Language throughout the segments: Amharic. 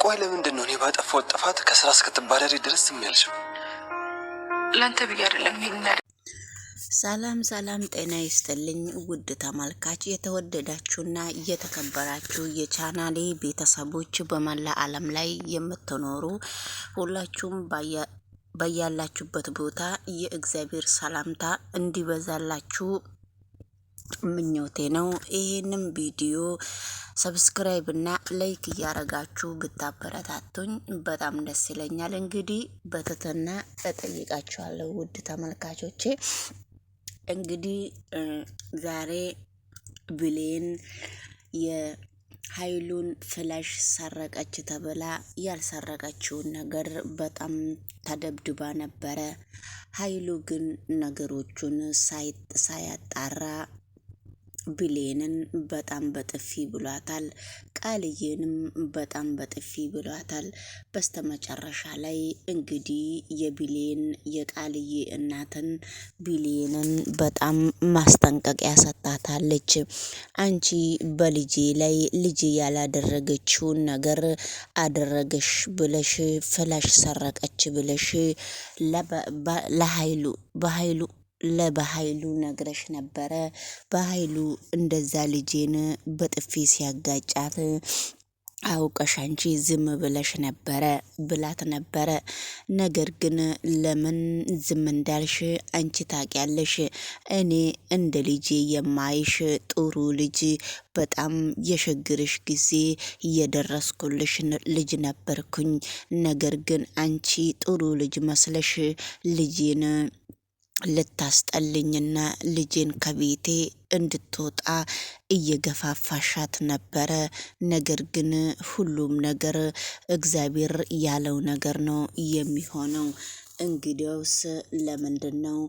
ቆይ ለምንድን ነው እኔ ባጠፋው ጥፋት ከስራ እስክትባረሪ ድረስ የሚያልሽው? ላንተ ብዬ አይደለም ይሄን። ሰላም ሰላም፣ ጤና ይስጥልኝ ውድ ተመልካች፣ የተወደዳችሁና የተከበራችሁ የቻናሌ ቤተሰቦች በመላ ዓለም ላይ የምትኖሩ ሁላችሁም በያላችሁበት ቦታ የእግዚአብሔር ሰላምታ እንዲበዛላችሁ ምኞቴ ነው። ይህንም ቪዲዮ ሰብስክራይብ እና ላይክ እያረጋችሁ ብታበረታቱኝ በጣም ደስ ይለኛል። እንግዲህ በትህትና እጠይቃችኋለሁ ውድ ተመልካቾቼ። እንግዲህ ዛሬ ብሌን የሀይሉን ፍላሽ ሰረቀች ተብላ ያልሰረቀችውን ነገር በጣም ተደብድባ ነበረ። ሀይሉ ግን ነገሮቹን ሳያጣራ ብሌንን በጣም በጥፊ ብሏታል። ቃልዬንም በጣም በጥፊ ብሏታል። በስተመጨረሻ ላይ እንግዲህ የቃልዬ እናትን ብሌንን በጣም ማስጠንቀቂያ ሰጣታለች። አንቺ በልጄ ላይ ልጄ ያላደረገችውን ነገር አደረገሽ ብለሽ ፍላሽ ሰረቀች ብለሽ ለበሀይሉ ነግረሽ ነበረ። በሀይሉ እንደዛ ልጄን በጥፊ ሲያጋጫት አውቀሽ አንቺ ዝም ብለሽ ነበረ ብላት ነበረ። ነገር ግን ለምን ዝም እንዳልሽ አንቺ ታውቂያለሽ። እኔ እንደ ልጄ የማይሽ ጥሩ ልጅ፣ በጣም የሽግርሽ ጊዜ እየደረስኩልሽ ልጅ ነበርኩኝ። ነገር ግን አንቺ ጥሩ ልጅ መስለሽ ልጄን ልታስጠልኝና ልጄን ከቤቴ እንድትወጣ እየገፋፋሻት ነበረ። ነገር ግን ሁሉም ነገር እግዚአብሔር ያለው ነገር ነው የሚሆነው። እንግዲያውስ ለምንድን ነው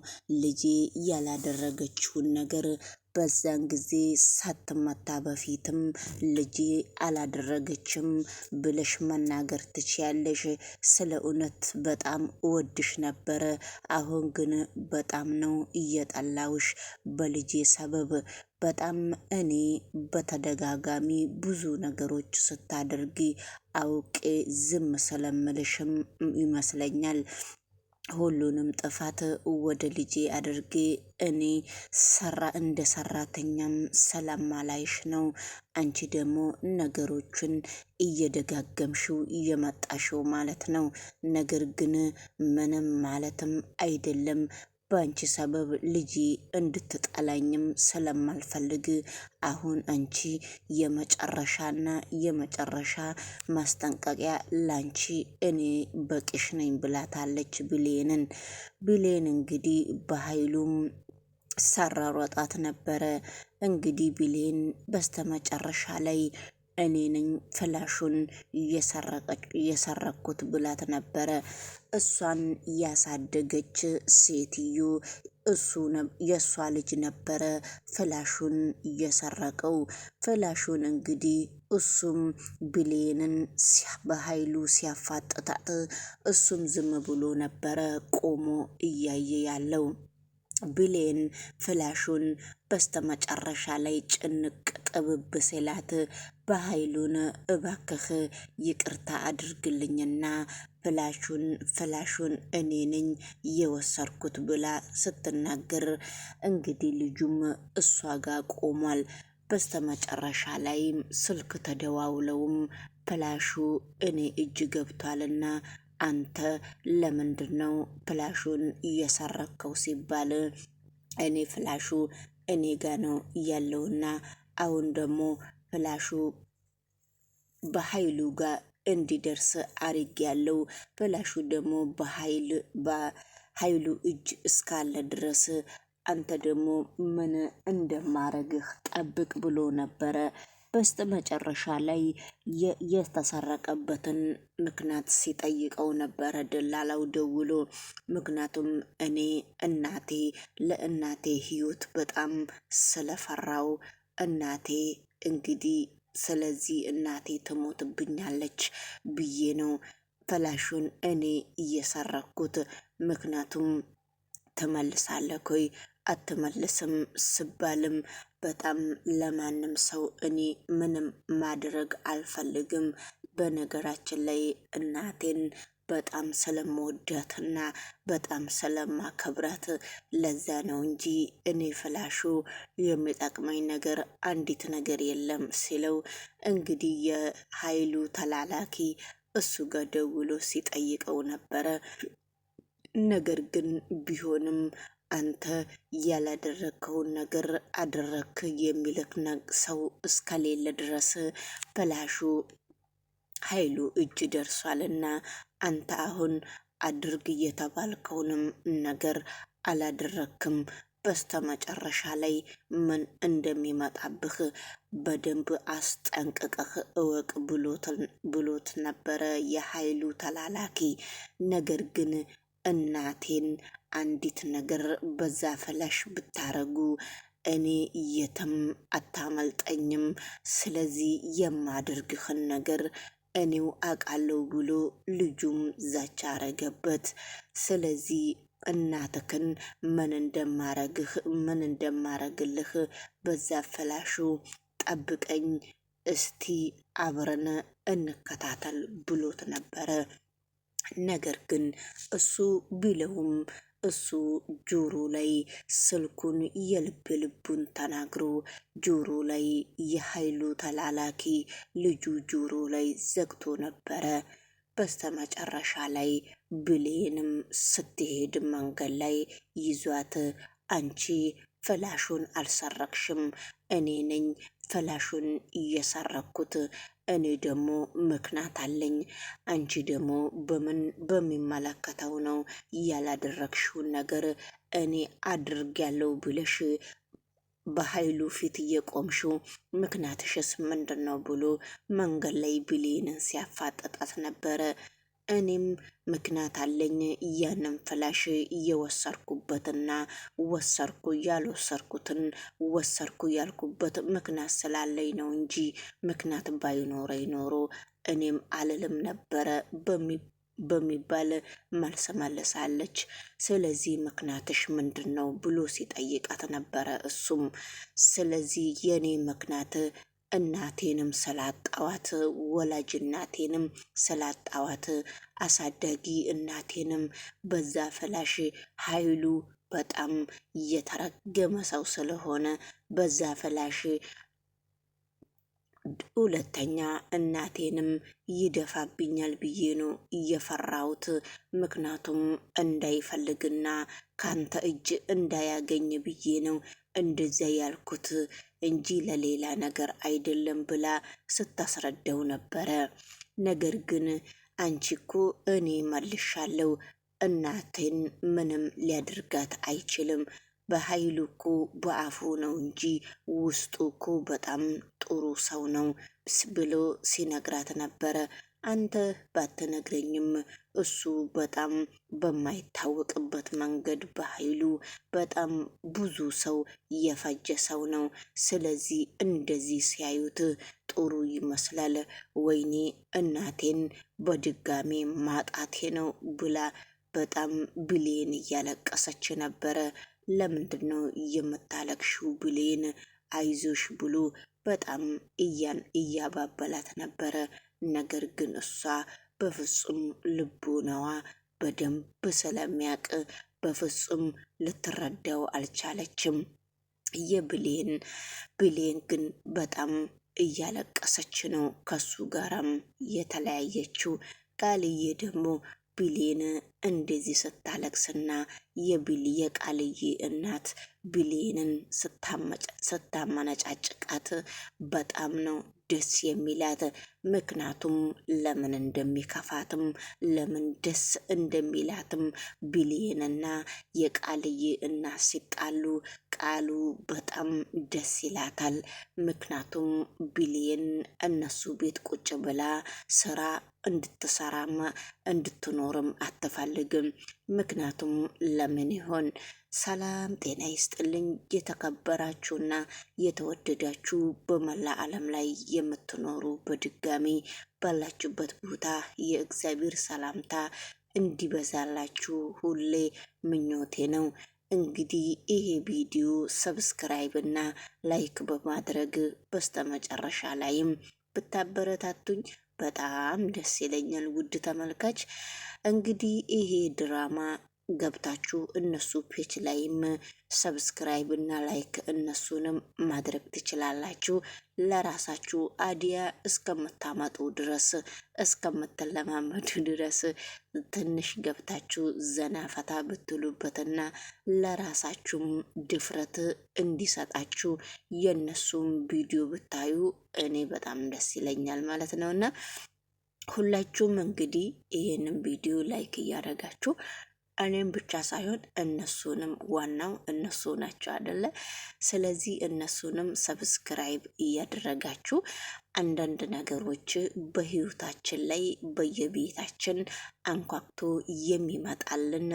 ልጄ ያላደረገችውን ነገር በዛን ጊዜ ሳትመታ በፊትም ልጄ አላደረገችም ብለሽ መናገር ትችያለሽ? ስለ እውነት በጣም እወድሽ ነበረ። አሁን ግን በጣም ነው እየጠላውሽ በልጄ ሰበብ። በጣም እኔ በተደጋጋሚ ብዙ ነገሮች ስታደርጊ አውቄ ዝም ስለምልሽም ይመስለኛል ሁሉንም ጥፋት ወደ ልጄ አድርጌ እኔ እንደ ሰራተኛም ስለማላይሽ ነው። አንቺ ደግሞ ነገሮችን እየደጋገምሽው እየመጣሽው ማለት ነው። ነገር ግን ምንም ማለትም አይደለም። በአንቺ ሰበብ ልጄ እንድትጠላኝም ስለማልፈልግ አሁን አንቺ የመጨረሻ ማስጠንቀቂያ ላንቺ እኔ በቂሽ ነኝ ብላታለች ብሌንን። ብሌን እንግዲህ በሀይሉም ሳራሯጣት ነበረ። እንግዲህ ብሌን በስተመጨረሻ ላይ እኔ ነኝ ፍላሹን እየሰረኩት ብላት ነበረ። እሷን ያሳደገች ሴትዮ የእሷ ልጅ ነበረ ፍላሹን እየሰረቀው። ፍላሹን እንግዲህ እሱም ብሌንን በሀይሉ ሲያፋጥጣት እሱም ዝም ብሎ ነበረ ቆሞ እያየ ያለው። ብሌን ፍላሹን በስተመጨረሻ ላይ ጭንቅ ጥብብ ሲላት በሀይሉን እባክህ ይቅርታ አድርግልኝና ፍላሹን እኔ ነኝ የወሰርኩት ብላ ስትናገር እንግዲህ ልጁም እሷ ጋር ቆሟል። በስተመጨረሻ ላይም ስልክ ተደዋውለውም ፍላሹ እኔ እጅ ገብቷልና አንተ ለምንድነው ፍላሹን እየሰረከው ሲባል እኔ ፍላሹ እኔ ጋ ነው ያለውና አሁን ደግሞ ፍላሹ በሀይሉ ጋር እንዲደርስ አርግ ያለው። ፍላሹ ደግሞ በሀይሉ እጅ እስካለ ድረስ አንተ ደግሞ ምን እንደማረግህ ጠብቅ ብሎ ነበረ። በስተ መጨረሻ ላይ የተሰረቀበትን ምክንያት ሲጠይቀው ነበረ ደላላው ደውሎ። ምክንያቱም እኔ ለእናቴ ህይወት በጣም ስለፈራው እናቴ እንግዲህ ስለዚህ እናቴ ትሞትብኛለች ብዬ ነው ፍላሹን እኔ እየሰረኩት። ምክንያቱም ትመልሳለህ ወይ አትመልስም ስባልም በጣም ለማንም ሰው እኔ ምንም ማድረግ አልፈልግም። በነገራችን ላይ እናቴን በጣም ስለምወዳትና በጣም ስለማከብራት ለዛ ነው እንጂ እኔ ፍላሹ የሚጠቅመኝ ነገር አንዲት ነገር የለም ሲለው እንግዲህ የኃይሉ ተላላኪ እሱ ጋር ደውሎ ሲጠይቀው ነበረ። ነገር ግን ቢሆንም አንተ ያላደረግከውን ነገር አደረግክ የሚልክ ሰው እስከሌለ ድረስ ፍላሹ ኃይሉ እጅ ደርሷልና አንተ አሁን አድርግ የተባልከውንም ነገር አላደረክም። በስተመጨረሻ ላይ ምን እንደሚመጣብህ በደንብ አስጠንቅቀህ እወቅ ብሎት ነበረ የኃይሉ ተላላኪ። ነገር ግን እናቴን አንዲት ነገር በዛ ፍላሽ ብታረጉ እኔ የትም አታመልጠኝም። ስለዚህ የማደርግህን ነገር እኔው አውቃለሁ ብሎ ልጁም ዛቻ አረገበት። ስለዚህ እናትክን ምን እንደማረግልህ በዛ ፍላሹ ጠብቀኝ፣ እስቲ አብረን እንከታተል ብሎት ነበረ። ነገር ግን እሱ ቢለውም እሱ ጆሮ ላይ ስልኩን የልብ ልቡን ተናግሮ ጆሮ ላይ የኃይሉ ተላላኪ ልጁ ጆሮ ላይ ዘግቶ ነበረ። በስተመጨረሻ ላይ ብሌንም ስትሄድ መንገድ ላይ ይዟት አንቺ ፍላሹን አልሰረቅሽም፣ እኔ ነኝ ፍላሹን እየሰረኩት፣ እኔ ደግሞ ምክንያት አለኝ። አንቺ ደግሞ በሚመለከተው ነው ያላደረግሽውን ነገር እኔ አድርጌያለሁ ብለሽ በኃይሉ ፊት እየቆምሽው ምክንያትሽስ ምንድን ነው ብሎ መንገድ ላይ ብሌንን ሲያፋጠጣት ነበረ። እኔም ምክንያት አለኝ ያንን ፍላሽ እየወሰርኩበትና ወሰርኩ ያልወሰርኩትን ወሰርኩ ያልኩበት ምክንያት ስላለኝ ነው እንጂ ምክንያት ባይኖረኝ ኖሮ እኔም አልልም ነበረ በሚባል መልስ መልሳለች። ስለዚህ ምክንያትሽ ምንድን ነው ብሎ ሲጠይቃት ነበረ። እሱም ስለዚህ የኔ ምክንያት እናቴንም ስላጣዋት፣ ወላጅ እናቴንም ስላጣዋት፣ አሳዳጊ እናቴንም በዛ ፍላሽ ኃይሉ በጣም እየተረገመ ሰው ስለሆነ በዛ ፍላሽ ሁለተኛ እናቴንም ይደፋብኛል ብዬ ነው እየፈራሁት። ምክንያቱም እንዳይፈልግና ካንተ እጅ እንዳያገኝ ብዬ ነው እንደዚያ ያልኩት እንጂ ለሌላ ነገር አይደለም ብላ ስታስረዳው ነበረ። ነገር ግን አንቺ እኮ እኔ መልሻለሁ፣ እናቴን ምንም ሊያደርጋት አይችልም፣ በኃይሉ እኮ በአፉ ነው እንጂ ውስጡ እኮ በጣም ጥሩ ሰው ነው ብሎ ሲነግራት ነበረ። አንተ ባትነግረኝም እሱ በጣም በማይታወቅበት መንገድ በኃይሉ በጣም ብዙ ሰው የፈጀ ሰው ነው። ስለዚህ እንደዚህ ሲያዩት ጥሩ ይመስላል። ወይኔ እናቴን በድጋሜ ማጣቴ ነው ብላ በጣም ብሌን እያለቀሰች ነበረ። ለምንድን ነው የምታለቅሽው ብሌን? አይዞሽ ብሎ በጣም እያባበላት ነበረ። ነገር ግን እሷ በፍጹም ልቦናዋ በደንብ ስለሚያውቅ በፍጹም ልትረዳው አልቻለችም። ብሌን ግን በጣም እያለቀሰች ነው ከሱ ጋራም የተለያየችው። ቃልዬ ደግሞ ብሌን እንደዚህ ስታለቅስና የቃልዬ እናት ብሌንን ስታመነጫጭቃት በጣም ነው ደስ የሚላት። ምክንያቱም ለምን እንደሚከፋትም ለምን ደስ እንደሚላትም ብሌንና የቃልዬ እናት ሲጣሉ ቃሉ በጣም ደስ ይላታል። ምክንያቱም ብሌን እነሱ ቤት ቁጭ ብላ ስራ እንድትሰራም እንድትኖርም አትፈልግም። ምክንያቱም ለምን ይሆን? ሰላም ጤና ይስጥልኝ የተከበራችሁና የተወደዳችሁ በመላ ዓለም ላይ የምትኖሩ በድጋሚ ባላችሁበት ቦታ የእግዚአብሔር ሰላምታ እንዲበዛላችሁ ሁሌ ምኞቴ ነው። እንግዲህ ይሄ ቪዲዮ ሰብስክራይብ እና ላይክ በማድረግ በስተመጨረሻ ላይም ብታበረታቱኝ በጣም ደስ ይለኛል። ውድ ተመልካች እንግዲህ ይሄ ድራማ ገብታችሁ እነሱ ፔጅ ላይም ሰብስክራይብ እና ላይክ እነሱንም ማድረግ ትችላላችሁ። ለራሳችሁ አዲያ እስከምታመጡ ድረስ እስከምትለማመዱ ድረስ ትንሽ ገብታችሁ ዘና ፈታ ብትሉበትና ለራሳችሁም ድፍረት እንዲሰጣችሁ የእነሱም ቪዲዮ ብታዩ እኔ በጣም ደስ ይለኛል ማለት ነውና ሁላችሁም እንግዲህ ይህንን ቪዲዮ ላይክ እያደረጋችሁ እኔም ብቻ ሳይሆን እነሱንም ዋናው እነሱ ናቸው አይደለ? ስለዚህ እነሱንም ሰብስክራይብ እያደረጋችሁ አንዳንድ ነገሮች በህይወታችን ላይ በየቤታችን አንኳክቶ የሚመጣልን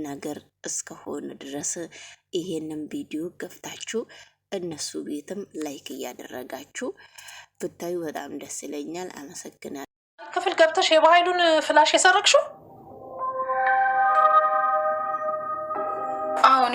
ነገር እስከሆነ ድረስ ይሄንን ቪዲዮ ገፍታችሁ እነሱ ቤትም ላይክ እያደረጋችሁ ብታዩ በጣም ደስ ይለኛል። አመሰግናለሁ። ክፍል ገብተሽ የባህሉን ፍላሽ የሰረቅሽው? አሁን